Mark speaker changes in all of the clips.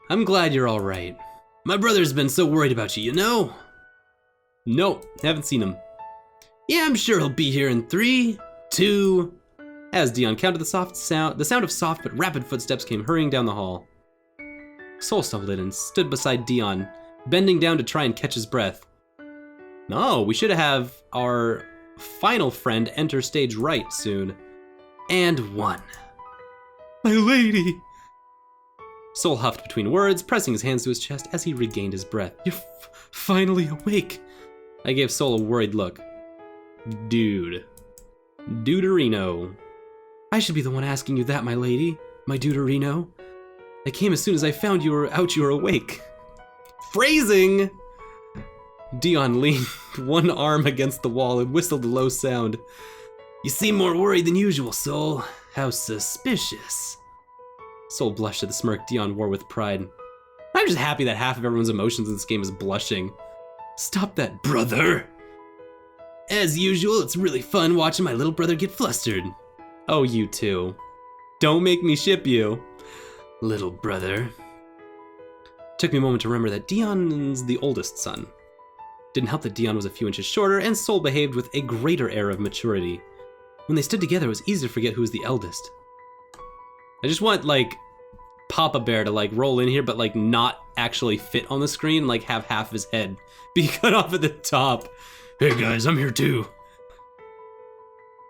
Speaker 1: I'm glad you're all right. My brother's been so worried about you, you know? Nope, haven't seen him. Yeah, I'm sure he'll be here in 3, 2... As Dion counted the sound of soft but rapid footsteps came hurrying down the hall. Sol stumbled in and stood beside Dion, bending down to try and catch his breath. No, we should have our final friend enter stage right soon. And 1. My lady! Sol huffed between words, pressing his hands to his chest as he regained his breath. You're finally awake. I gave Sol a worried look. Dude. Duderino. I should be the one asking you that, my lady. My Duderino. I came as soon as I found you were awake. Phrasing! Dion leaned one arm against the wall and whistled a low sound. You seem more worried than usual, Sol. How suspicious. Sol blushed at the smirk Dion wore with pride. I'm just happy that half of everyone's emotions in this game is blushing. Stop that, brother! As usual, it's really fun watching my little brother get flustered. Oh, you too. Don't make me ship you. Little brother. Took me a moment to remember that Dion's the oldest son. Didn't help that Dion was a few inches shorter, and Sol behaved with a greater air of maturity. When they stood together, it was easy to forget who was the eldest. I just want, like, Papa Bear to, like, roll in here, but, like, not actually fit on the screen, like, have half his head be cut off at the top. Hey guys, I'm here too.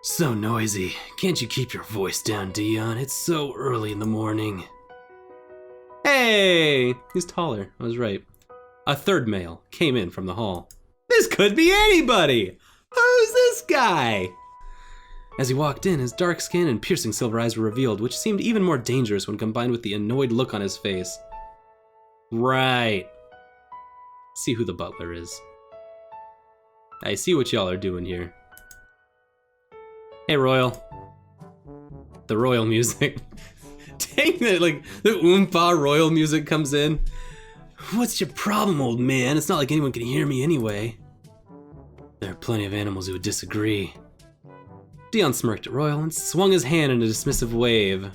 Speaker 1: So noisy. Can't you keep your voice down, Dion? It's so early in the morning. Hey! He's taller. I was right. A third male came in from the hall. This could be anybody! Who's this guy? As he walked in, his dark skin and piercing silver eyes were revealed, which seemed even more dangerous when combined with the annoyed look on his face. Right. See who the butler is. I see what y'all are doing here. Hey, Royal. The royal music. Dang it, like, the Oompa royal music comes in. What's your problem, old man? It's not like anyone can hear me anyway. There are plenty of animals who would disagree. Dion smirked at Royal and swung his hand in a dismissive wave.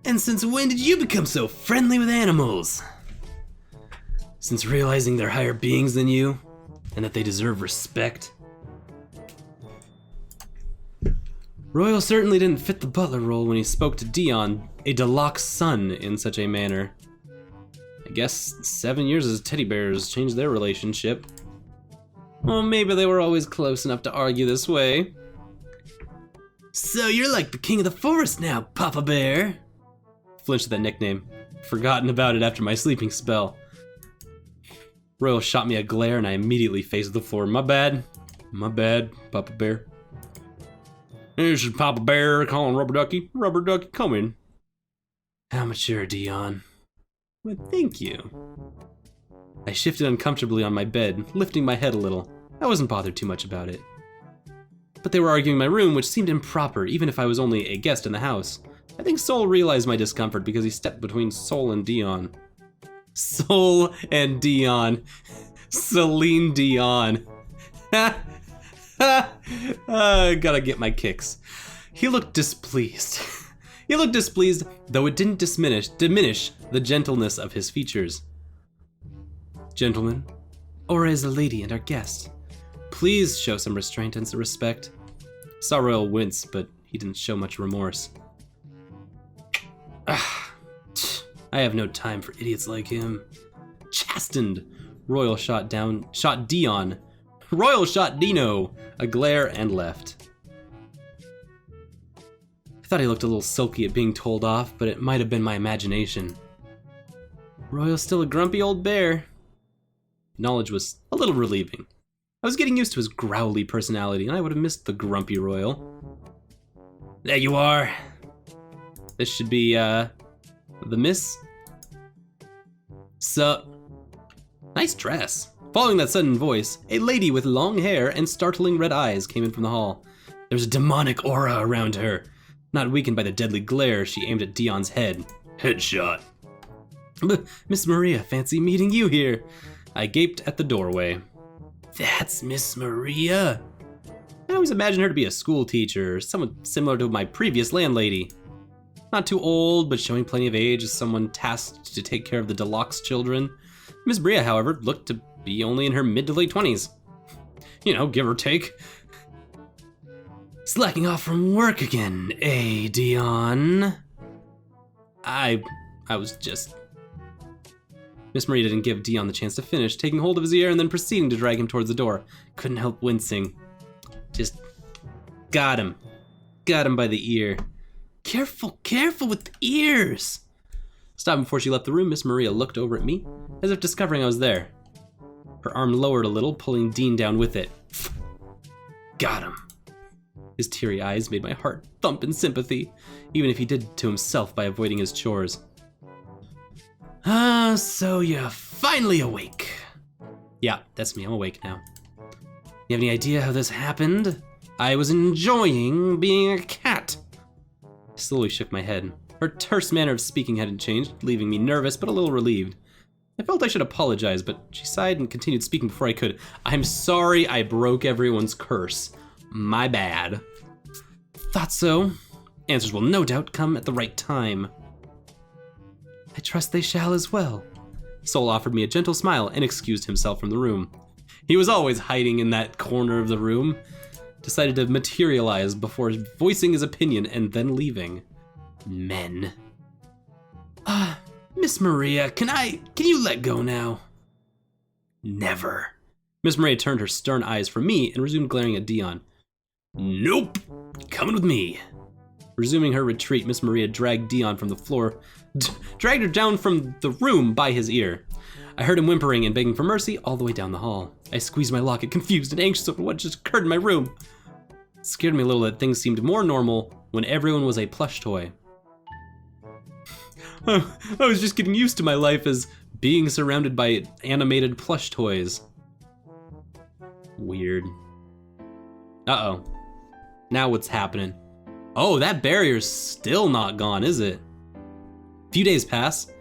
Speaker 1: And since when did you become so friendly with animals? Since realizing they're higher beings than you, and that they deserve respect. Royal certainly didn't fit the butler role when he spoke to Dion, a Deloc's son, in such a manner. I guess 7 years as teddy bears changed their relationship. Well, maybe they were always close enough to argue this way. So you're like the king of the forest now, Papa Bear. Flinched at that nickname. Forgotten about it after my sleeping spell. Royal shot me a glare and I immediately faced the floor. My bad, Papa Bear. This is Papa Bear calling Rubber Ducky. Rubber Ducky, come in. How mature, Dion. Well, thank you. I shifted uncomfortably on my bed, lifting my head a little. I wasn't bothered too much about it. But they were arguing in my room, which seemed improper, even if I was only a guest in the house. I think Sol realized my discomfort because he stepped between Sol and Dion. Sol and Dion. Celine Dion. Gotta get my kicks. He looked displeased. He looked displeased, though it didn't diminish the gentleness of his features. Gentlemen, Aura is a lady and our guest. Please show some restraint and some respect. Saw Royal wince, but he didn't show much remorse. I have no time for idiots like him. Chastened, Royal shot Dion. Royal shot Dino a glare and left. I thought he looked a little sulky at being told off, but it might have been my imagination. Royal's still a grumpy old bear. Knowledge was a little relieving. I was getting used to his growly personality, and I would have missed the grumpy Royal. There you are. This should be, the miss? Sup? Nice dress. Following that sudden voice, a lady with long hair and startling red eyes came in from the hall. There's a demonic aura around her. Not weakened by the deadly glare, she aimed at Dion's head. Headshot. Miss Maria, fancy meeting you here. I gaped at the doorway. That's Miss Maria? I always imagined her to be a school teacher, or someone similar to my previous landlady. Not too old, but showing plenty of age as someone tasked to take care of the Deluxe children. Miss Bria, however, looked to be only in her mid to late 20s. You know, give or take. Slacking off from work again, eh, Dion? I was just... Miss Marie didn't give Dion the chance to finish, taking hold of his ear and then proceeding to drag him towards the door. Couldn't help wincing. Just got him. Got him by the ear. Careful, careful with the ears! Stopping before she left the room, Miss Maria looked over at me, as if discovering I was there. Her arm lowered a little, pulling Dean down with it. Got him. His teary eyes made my heart thump in sympathy, even if he did to himself by avoiding his chores. So you're finally awake. Yeah, that's me, I'm awake now. You have any idea how this happened? I was enjoying being a cat. I slowly shook my head. Her terse manner of speaking hadn't changed, leaving me nervous but a little relieved. I felt I should apologize, but she sighed and continued speaking before I could. I'm sorry I broke everyone's curse. My bad. Thought so. Answers will no doubt come at the right time. I trust they shall as well. Sol offered me a gentle smile and excused himself from the room. He was always hiding in that corner of the room. Decided to materialize before voicing his opinion and then leaving. Men. Miss Maria, can you let go now? Never. Miss Maria turned her stern eyes from me and resumed glaring at Dion. Nope, coming with me. Resuming her retreat, Miss Maria dragged Dion from the floor, dragged her down from the room by his ear. I heard him whimpering and begging for mercy all the way down the hall. I squeezed my locket, confused and anxious over what just occurred in my room. It scared me a little that things seemed more normal when everyone was a plush toy. I was just getting used to my life as being surrounded by animated plush toys. Weird. Uh-oh. Now what's happening? Oh, that barrier's still not gone, is it? A few days pass.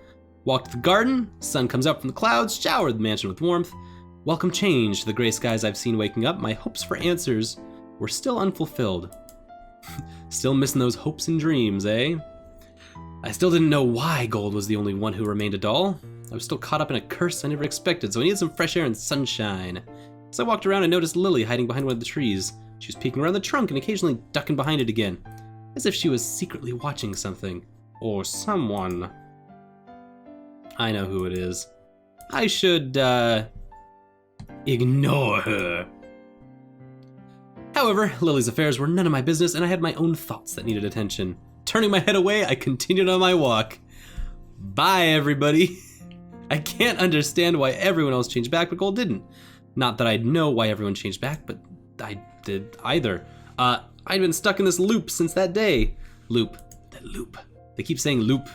Speaker 1: Walked the garden, sun comes up from the clouds, showered the mansion with warmth. Welcome change to the gray skies I've seen waking up. My hopes for answers were still unfulfilled. Still missing those hopes and dreams, eh? I still didn't know why Gold was the only one who remained a doll. I was still caught up in a curse I never expected, so I needed some fresh air and sunshine. So I walked around and noticed Lily hiding behind one of the trees. She was peeking around the trunk and occasionally ducking behind it again, as if she was secretly watching something. Or someone. I know who it is. I should, ignore her. However, Lily's affairs were none of my business, and I had my own thoughts that needed attention. Turning my head away, I continued on my walk. Bye, everybody. I can't understand why everyone else changed back, but Gold didn't. Not that I'd know why everyone changed back, but I did either. I'd been stuck in this loop since that day. Loop. That loop. They keep saying loop.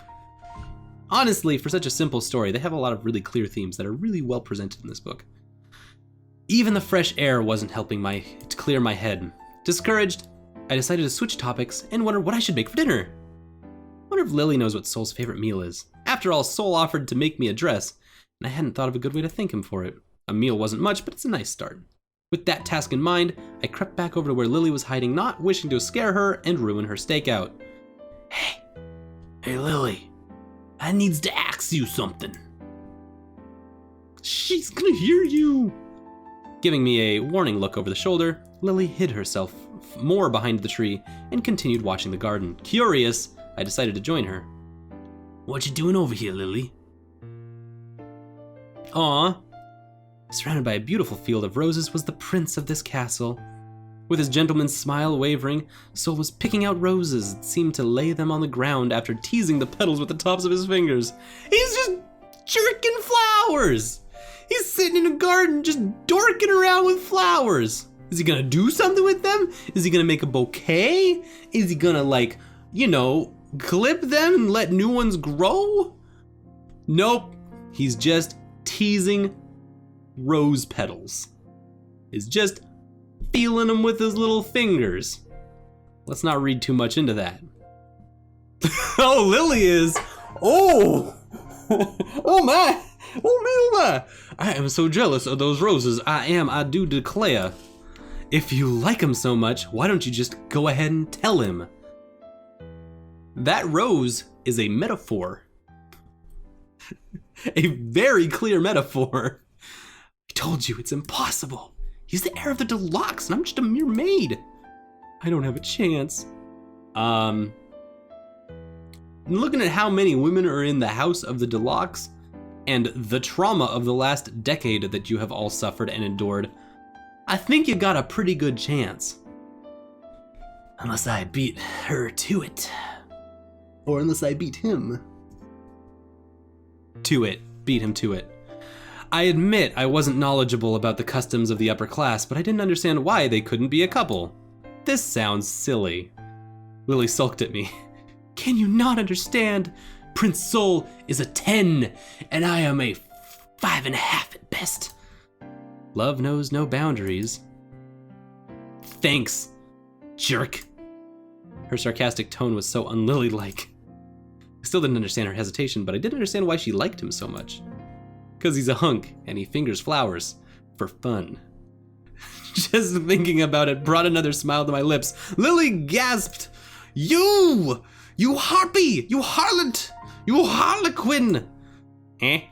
Speaker 1: Honestly, for such a simple story, they have a lot of really clear themes that are really well presented in this book. Even the fresh air wasn't helping to clear my head. Discouraged, I decided to switch topics and wonder what I should make for dinner. Wonder if Lily knows what Sol's favorite meal is. After all, Sol offered to make me a dress, and I hadn't thought of a good way to thank him for it. A meal wasn't much, but it's a nice start. With that task in mind, I crept back over to where Lily was hiding, not wishing to scare her and ruin her stakeout. Hey Lily, I needs to ask you something. She's gonna hear you. Giving me a warning look over the shoulder, Lily hid herself more behind the tree and continued watching the garden. Curious, I decided to join her. What you doing over here, Lily? Aw. Surrounded by a beautiful field of roses was the prince of this castle. With his gentleman's smile wavering, Sol was picking out roses and seemed to lay them on the ground after teasing the petals with the tops of his fingers. He's just jerking flowers! He's sitting in a garden just dorking around with flowers. Is he gonna do something with them? Is he gonna make a bouquet? Is he gonna, like, you know, clip them and let new ones grow? Nope, he's just teasing rose petals. He's just feeling them with his little fingers. Let's not read too much into that. Oh, Lily is. Oh! Oh my! Oh my! I am so jealous of those roses. I do declare. If you like him so much, why don't you just go ahead and tell him? That rose is a metaphor. A very clear metaphor. I told you it's impossible. He's the heir of the Deluxe, and I'm just a mere maid. I don't have a chance. Looking at how many women are in the house of the Deluxe, and the trauma of the last decade that you have all suffered and endured, I think you got a pretty good chance. Unless I beat her to it. Or unless I beat him. To it. Beat him to it. I admit I wasn't knowledgeable about the customs of the upper class, but I didn't understand why they couldn't be a couple. This sounds silly. Lily sulked at me. Can you not understand? Prince Sol is a 10, and I am a 5.5 at best. Love knows no boundaries. Thanks, jerk. Her sarcastic tone was so un-Lily-like. I still didn't understand her hesitation, but I did understand why she liked him so much. Because he's a hunk, and he fingers flowers for fun. Just thinking about it brought another smile to my lips. Lily gasped, You harpy! You harlot! You harlequin! Eh?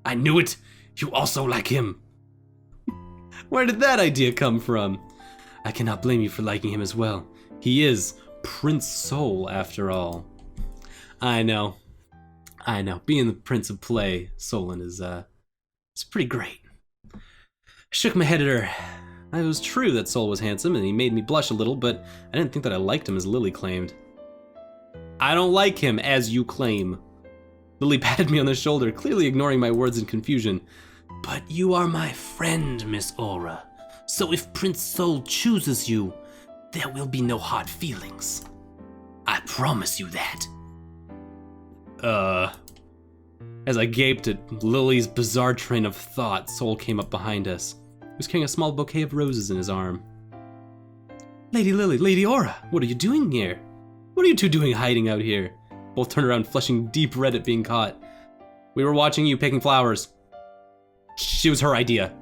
Speaker 1: I knew it! You also like him! Where did that idea come from? I cannot blame you for liking him as well. He is Prince Sol, after all. I know. Being the Prince of Play, Solon is pretty great. I shook my head at her. It was true that Sol was handsome, and he made me blush a little, but I didn't think that I liked him as Lily claimed. I don't like him, as you claim. Lily patted me on the shoulder, clearly ignoring my words in confusion. But you are my friend, Miss Aura. So if Prince Sol chooses you, there will be no hard feelings. I promise you that. As I gaped at Lily's bizarre train of thought, Sol came up behind us. He was carrying a small bouquet of roses in his arm. Lady Lily, Lady Aura, what are you doing here? What are you two doing hiding out here? Both turned around, flushing deep red at being caught. We were watching you picking flowers. She was her idea.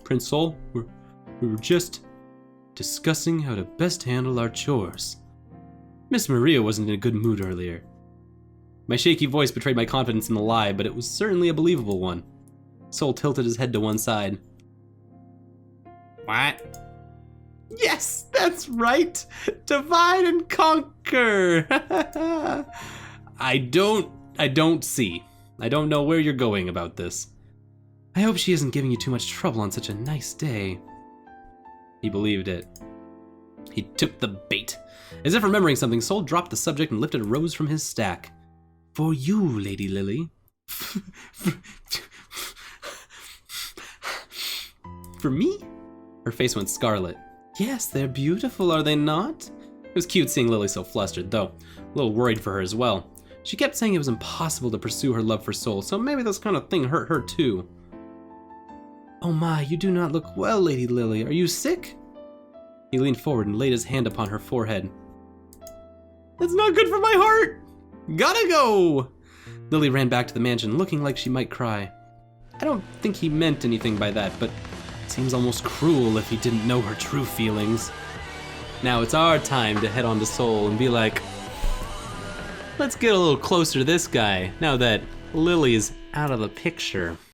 Speaker 1: Prince Sol, we were just discussing how to best handle our chores. Miss Maria wasn't in a good mood earlier. My shaky voice betrayed my confidence in the lie, but it was certainly a believable one. Sol tilted his head to one side. What? Yes, that's right! Divide and conquer! I don't see. I don't know where you're going about this. I hope she isn't giving you too much trouble on such a nice day. He believed it. He took the bait. As if remembering something, Sol dropped the subject and lifted a rose from his stack. For you, Lady Lily. For me? Her face went scarlet. Yes, they're beautiful, are they not? It was cute seeing Lily so flustered, though a little worried for her as well. She kept saying it was impossible to pursue her love for Sol, so maybe this kind of thing hurt her too. Oh my, you do not look well, Lady Lily. Are you sick? He leaned forward and laid his hand upon her forehead. That's not good for my heart! Gotta go! Lily ran back to the mansion, looking like she might cry. I don't think he meant anything by that, but it seems almost cruel if he didn't know her true feelings. Now it's our time to head on to Sol and be like, let's get a little closer to this guy, now that Lily's out of the picture.